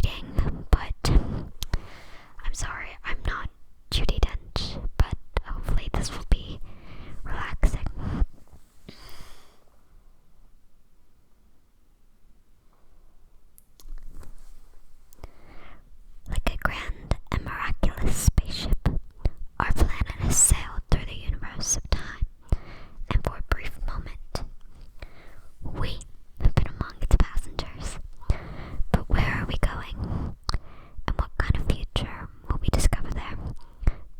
reading, but I'm sorry, I'm not Judi Dench, but hopefully this will be relaxing. Like a grand and miraculous spaceship, our planet has sailed through the universe of time, and for a brief moment, we have been among its passengers. But where are we going? And what kind of future will we discover there?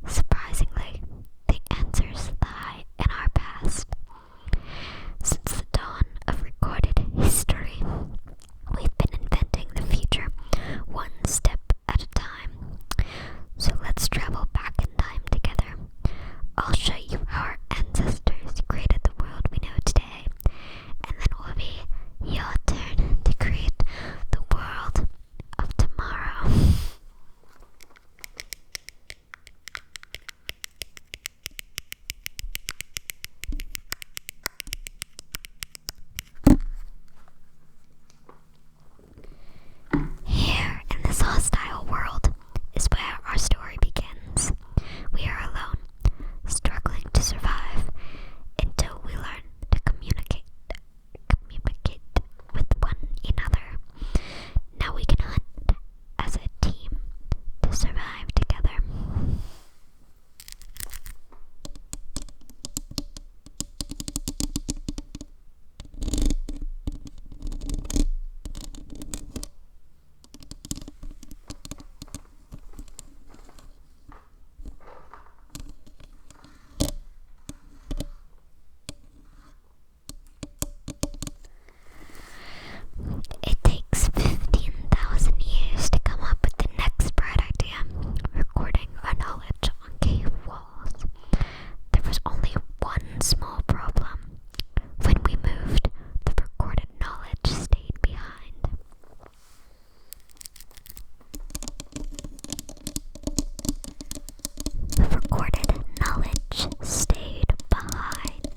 Surprisingly, the answers lie in our past. Since the dawn of recorded history, we've been inventing the future one step at a time. So let's travel back in time together. I'll show you how our ancestors created the world we know today, and then it will be your turn to create the world of tomorrow. Here in this hostile world is where our story begins. We are alone, struggling to survive until we learn to communicate with one another. Now we can hunt as a team to survive together. It takes 15,000 years to come up with the next bright idea, recording our knowledge on cave walls. There was only one small problem. When we moved, the recorded knowledge stayed behind. The recorded knowledge stayed behind.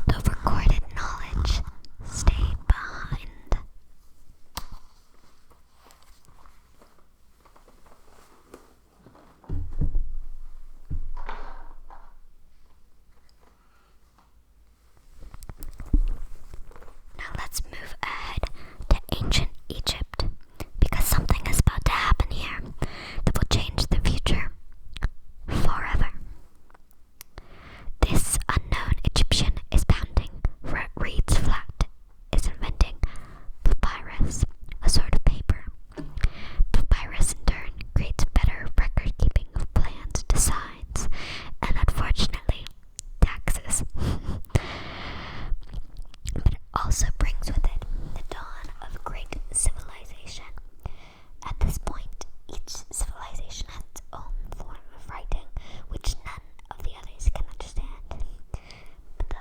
The recorded knowledge stayed behind. Now let's move ahead to ancient Egypt, because something is about to happen here that will change the future forever. This unknown Egyptian is pounding where it reads flat, is inventing papyrus, a sort of paper. Papyrus in turn creates better record keeping of plans, designs, and unfortunately, taxes. But it also brings with it the dawn of great civilization. At this point, each civilization has its own form of writing, which none of the others can understand. But the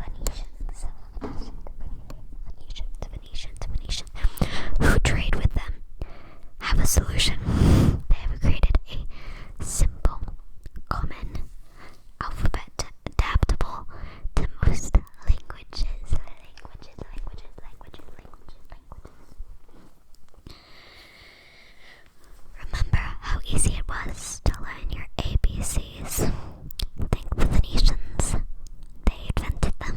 Phoenicians, who trade with them, have a solution. They have created a simple, common alphabet adaptable to most languages. Remember how easy it was to learn your ABCs? Thank the Phoenicians. They invented them.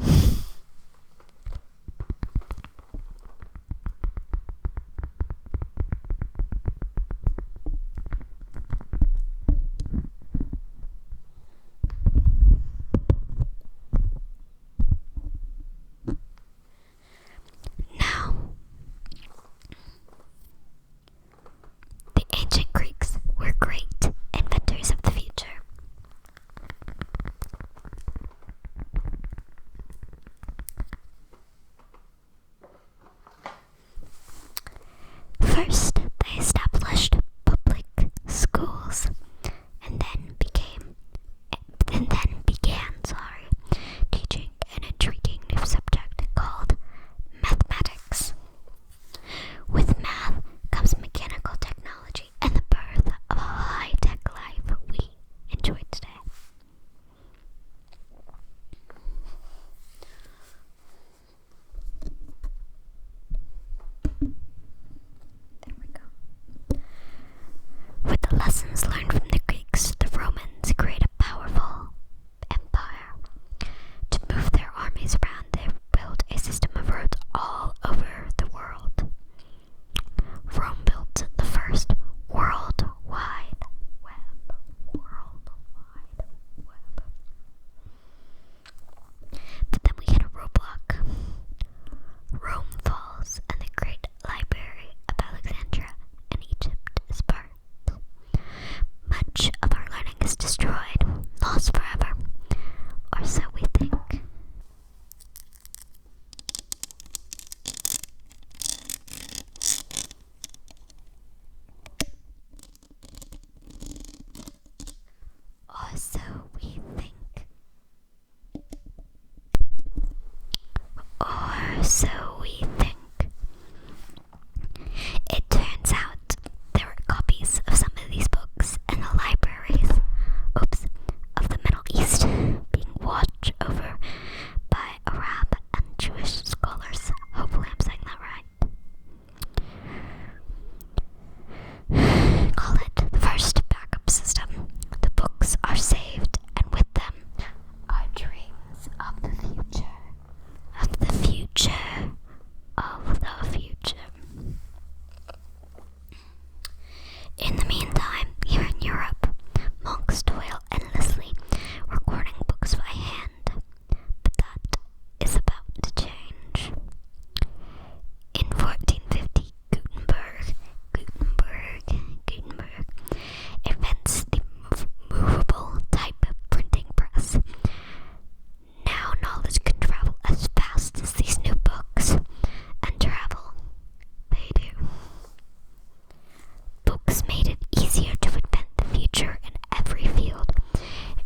future in every field,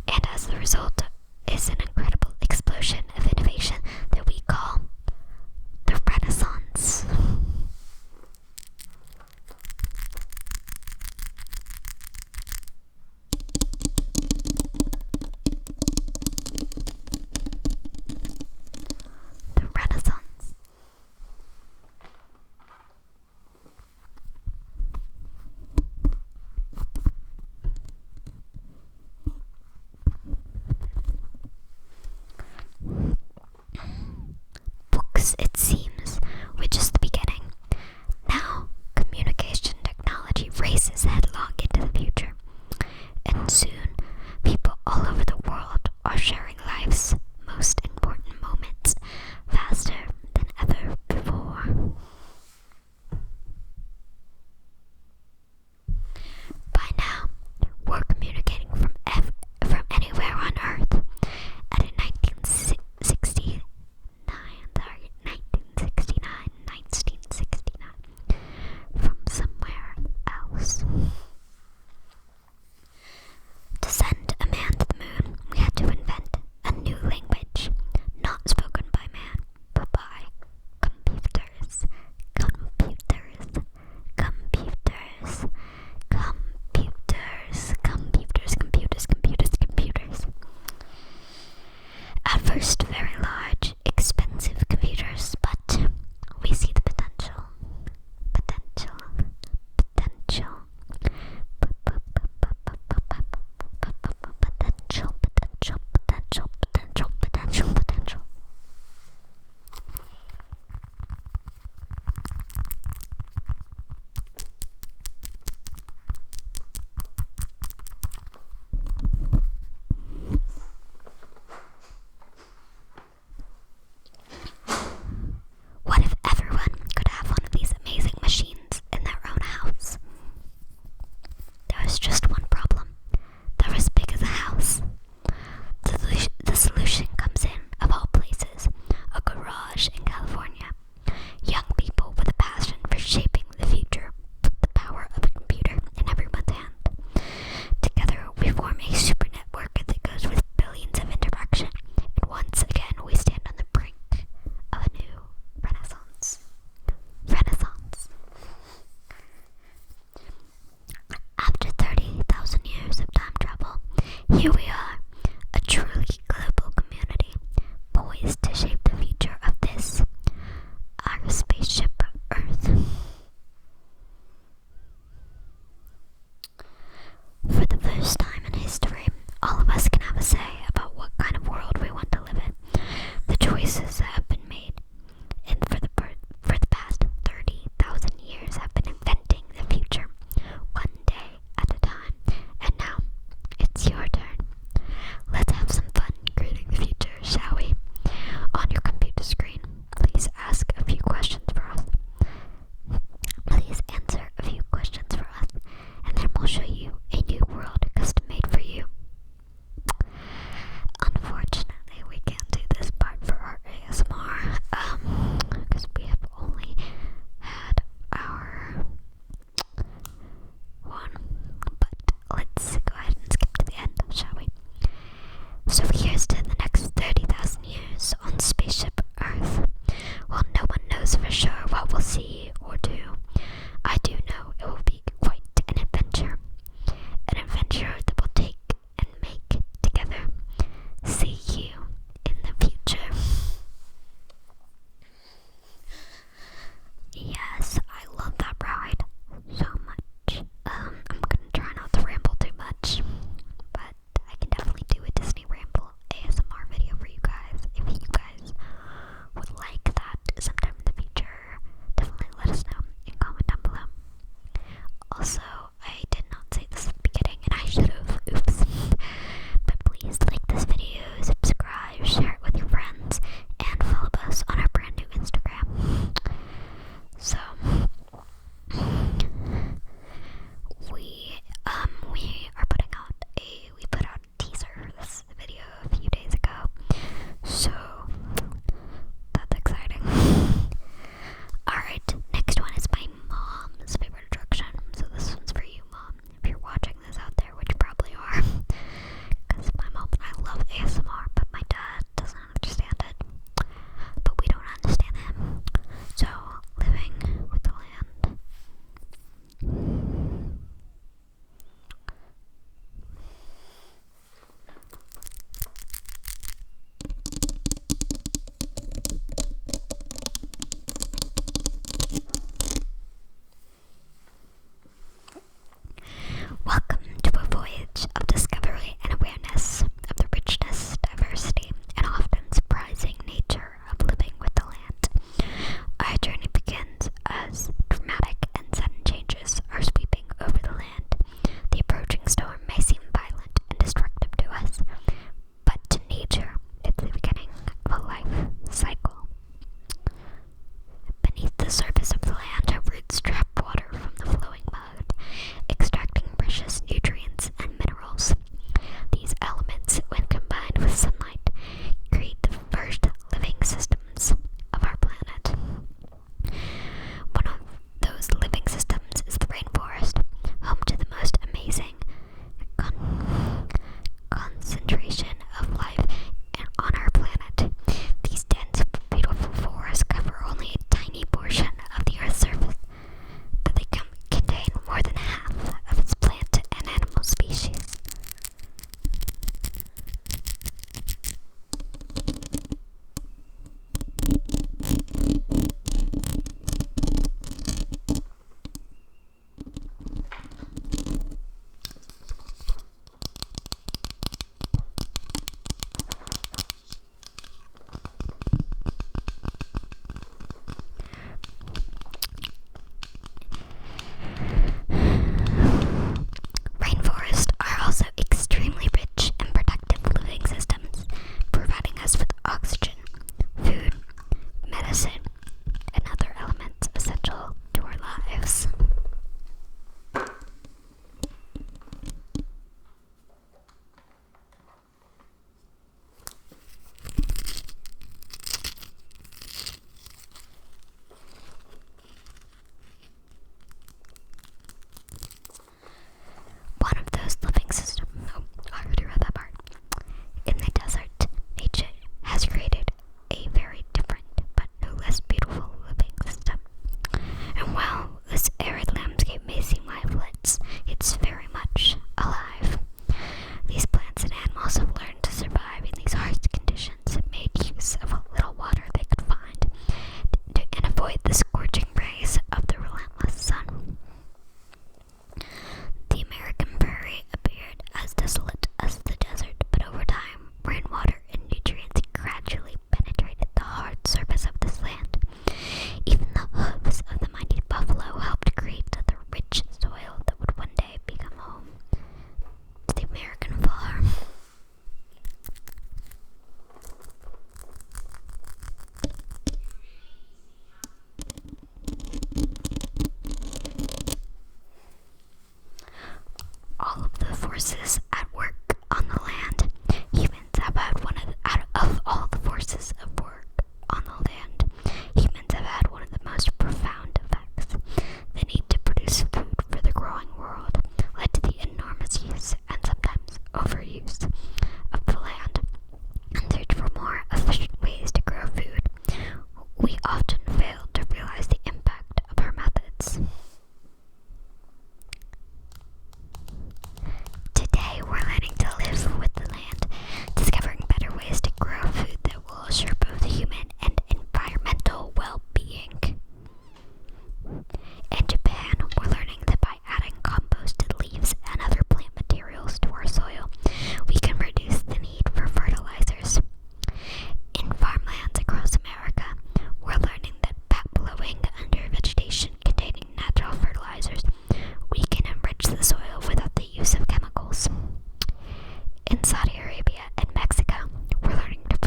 and as the result is an incredible explosion of innovation that we call the Renaissance. The Renaissance. Books, it seems, were just the beginning. Now, communication technology races headlong into the future, and soon, people all over the world are sharing life's most important moments faster than ever before. By now, we're communicating from anywhere on Earth. At a 1969, from somewhere else. To send a man to the moon, we had to invent a new language, not spoken by man, but by computers. Computers. Computers. Computers. Computers. Computers. Computers. Computers. At first, very large, expensive computers, but we see the potential. Potential. Potential. Potential. Potential. Potential. Potential. Potential. Potential. What if everyone could have one of these amazing machines in their own house? There was just one problem. They're as big as a house. The solution comes in, of all places, a garage in California. Young people with a passion for shaping the future put the power of a computer in everyone's hand. Together, we form a super network that goes with billions of interactions, and once again, we stand on the brink of a new Renaissance. Renaissance. After 30,000 years of time travel, here we are, a truly global community, poised to shape the future of this, our spaceship Earth. For the first time in history, all of us can have a say about what kind of world we want to live in. The choices that have been made, and for the past 30,000 years, have been inventing the future, one day at a time. And now, it's your turn. forces at work on the land. Humans have had out of all the forces of work on the land, humans have had one of the most profound effects. The need to produce food for the growing world led to the enormous use and sometimes overuse of the land. In search for more efficient ways to grow food, we often fail to realize the impact of our methods. Today, we're learning to live with the land, discovering better ways to grow food that will assure both human and environmental well-being. In Japan, we're learning that by adding composted leaves and other plant materials to our soil, we can reduce the need for fertilizers. In farmlands across America, we're learning that by blowing under vegetation containing natural fertilizers, we can enrich the soil without the use of chemicals. In Saudi Arabia and Mexico, we're learning to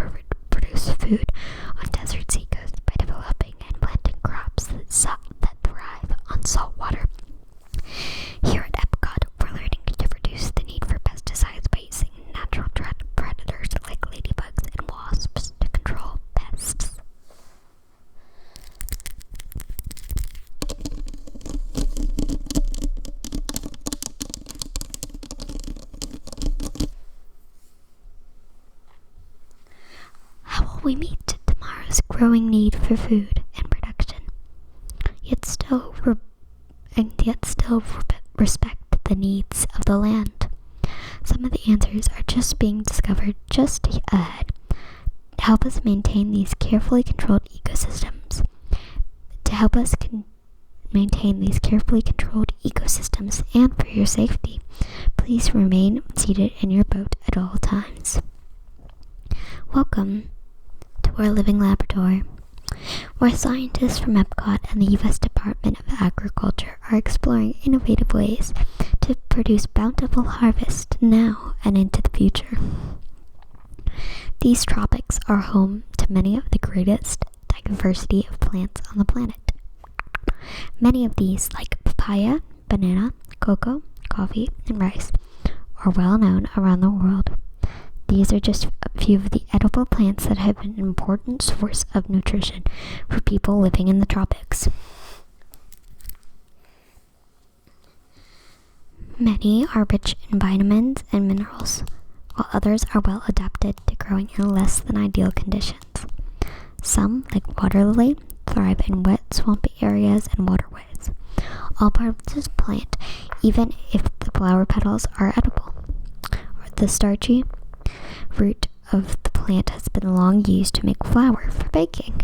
produce food on desert seacoasts by developing and planting crops that thrive on salt water. Here at Epcot, we're learning to reduce the need for pesticides by using natural predators like ladybugs and wasps to control pests. How will we meet tomorrow's growing need for food and production, yet still respect the needs of the land? Some of the answers are just being discovered just ahead to help us maintain these carefully controlled ecosystems. And for your safety, please remain seated in your boat at all times. Welcome to our living laboratory, where scientists from Epcot and the U.S. Department of Agriculture are exploring innovative ways to produce bountiful harvest now and into the future. These tropics are home to many of the greatest diversity of plants on the planet. Many of these, like papaya, banana, cocoa, coffee, and rice, are well known around the world. These are just a few of the edible plants that have been an important source of nutrition for people living in the tropics. Many are rich in vitamins and minerals, while others are well adapted to growing in less than ideal conditions. Some, like water lily, thrive in wet, swampy areas and waterways. All parts of this plant, even if the flower petals are edible. The starchy root of the plant has been long used to make flour for baking.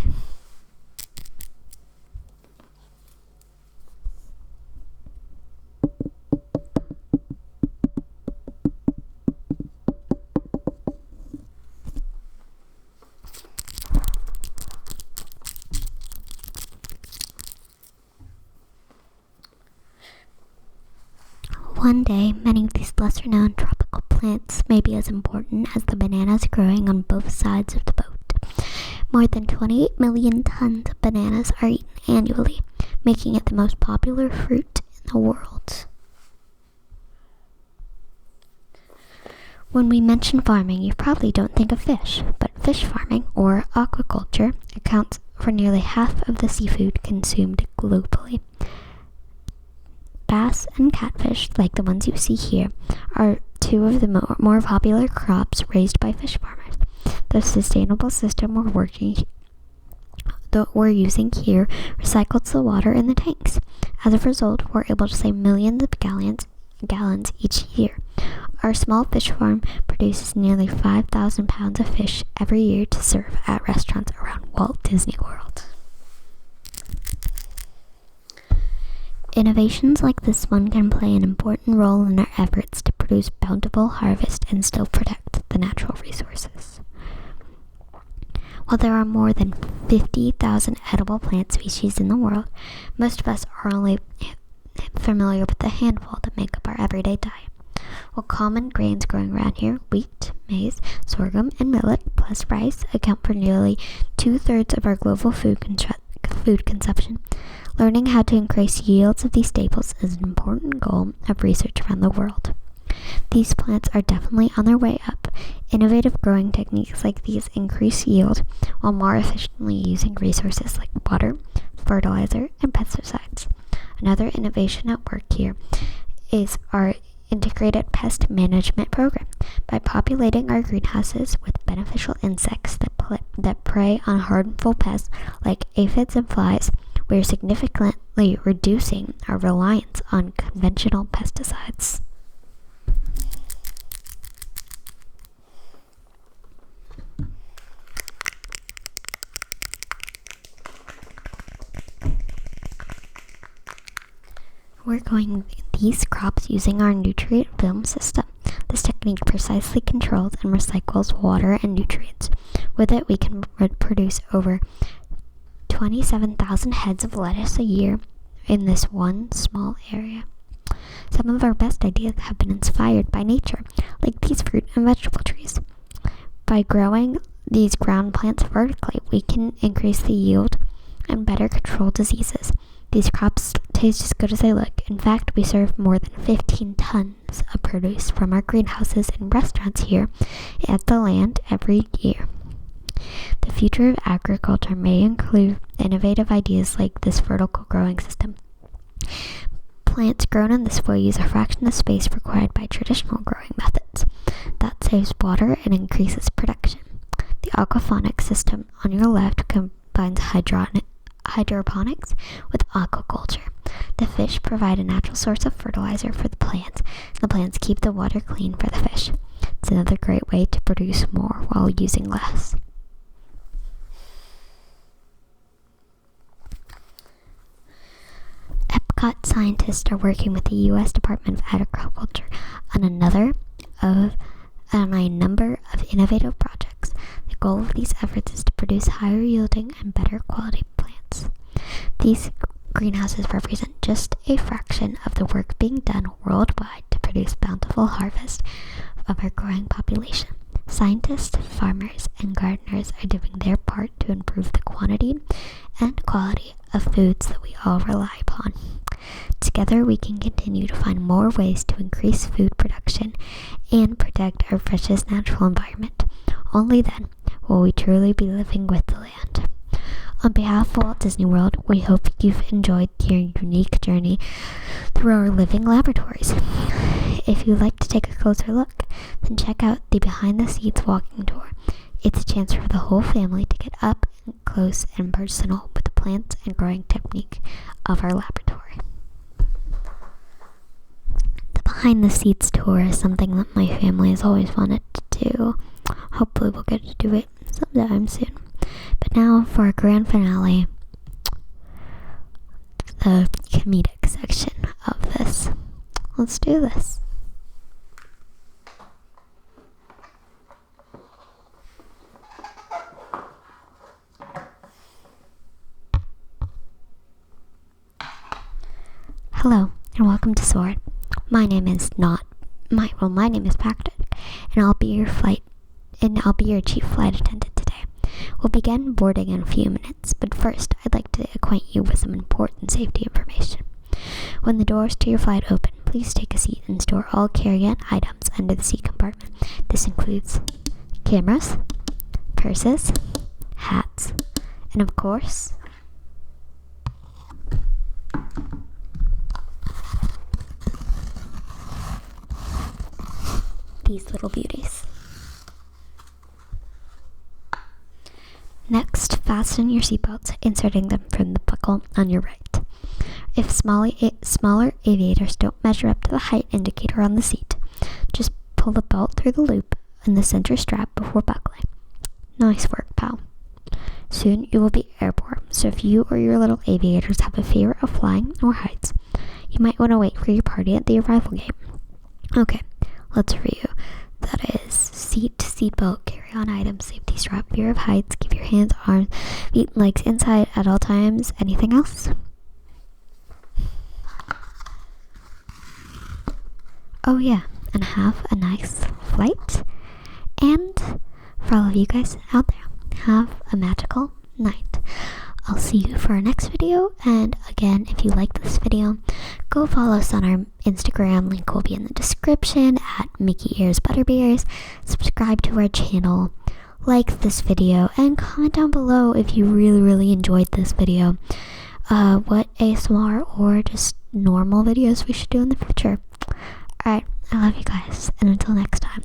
One day, many of these lesser-known tropical plants may be as important as the bananas growing on both sides of the boat. More than 28 million tons of bananas are eaten annually, making it the most popular fruit in the world. When we mention farming, you probably don't think of fish, but fish farming, or aquaculture, accounts for nearly half of the seafood consumed globally. Bass and catfish, like the ones you see here, are two of the more popular crops raised by fish farmers. The sustainable system we're using here recycles the water in the tanks. As a result, we're able to save millions of gallons each year. Our small fish farm produces nearly 5,000 pounds of fish every year to serve at restaurants around Walt Disney World. Innovations like this one can play an important role in our efforts to produce bountiful harvest and still protect the natural resources. While there are more than 50,000 edible plant species in the world, most of us are only familiar with the handful that make up our everyday diet. While common grains growing around here, wheat, maize, sorghum, and millet, plus rice, account for nearly 2/3 of our global food consumption, learning how to increase yields of these staples is an important goal of research around the world. These plants are definitely on their way up. Innovative growing techniques like these increase yield while more efficiently using resources like water, fertilizer, and pesticides. Another innovation at work here is our integrated pest management program. By populating our greenhouses with beneficial insects that prey on harmful pests like aphids and flies, we are significantly reducing our reliance on conventional pesticides. We're growing these crops using our nutrient film system. This technique precisely controls and recycles water and nutrients. With it, we can produce over 27,000 heads of lettuce a year in this one small area. Some of our best ideas have been inspired by nature, like these fruit and vegetable trees. By growing these ground plants vertically, we can increase the yield and better control diseases. These crops taste as good as they look. In fact, we serve more than 15 tons of produce from our greenhouses and restaurants here at the land every year. The future of agriculture may include innovative ideas like this vertical growing system. Plants grown in this way use a fraction of space required by traditional growing methods. That saves water and increases production. The aquaponics system on your left combines hydroponics with aquaculture. The fish provide a natural source of fertilizer for the plants, and the plants keep the water clean for the fish. It's another great way to produce more while using less. Epcot scientists are working with the U.S. Department of Agriculture on a number of innovative projects. The goal of these efforts is to produce higher yielding and better quality plants. These greenhouses represent just a fraction of the work being done worldwide to produce bountiful harvest of our growing population. Scientists, farmers, and gardeners are doing their part to improve the quantity and quality of foods that we all rely upon. Together, we can continue to find more ways to increase food production and protect our precious natural environment. Only then will we truly be living with the land. On behalf of Walt Disney World, we hope you've enjoyed your unique journey through our living laboratories. If you'd like to take a closer look, then check out the behind-the-scenes walking tour. It's a chance for the whole family to get up close and personal with the plants and growing technique of our laboratory. The behind-the-scenes tour is something that my family has always wanted to do. Hopefully we'll get to do it sometime soon. But now for our grand finale, the comedic section of this. Let's do this. Hello, and welcome to Sword. My name is Patrick, and I'll be your chief flight attendant today. We'll begin boarding in a few minutes, but first I'd like to acquaint you with some important safety information. When the doors to your flight open, please take a seat and store all carry-on items under the seat compartment. This includes cameras, purses, hats, and of course, these little beauties. Next, fasten your seatbelts, inserting them from the buckle on your right. If smaller aviators don't measure up to the height indicator on the seat, just pull the belt through the loop in the center strap before buckling. Nice work, pal. Soon you will be airborne, so if you or your little aviators have a fear of flying or heights, you might want to wait for your party at the arrival gate. Okay, let's review. That is seatbelt, carry-on items, safety strap, fear of heights, keep your hands, arms, feet, and legs inside at all times. Anything else? Oh yeah, and have a nice flight. And for all of you guys out there, have a magical night. I'll see you for our next video, and again, if you like this video, go go follow us on our Instagram. Link will be in the description at Mickey Ears Butterbeers. Subscribe to our channel, like this video, and comment down below if you really enjoyed this video. What ASMR or just normal videos we should do in the future. Alright, I love you guys, and until next time.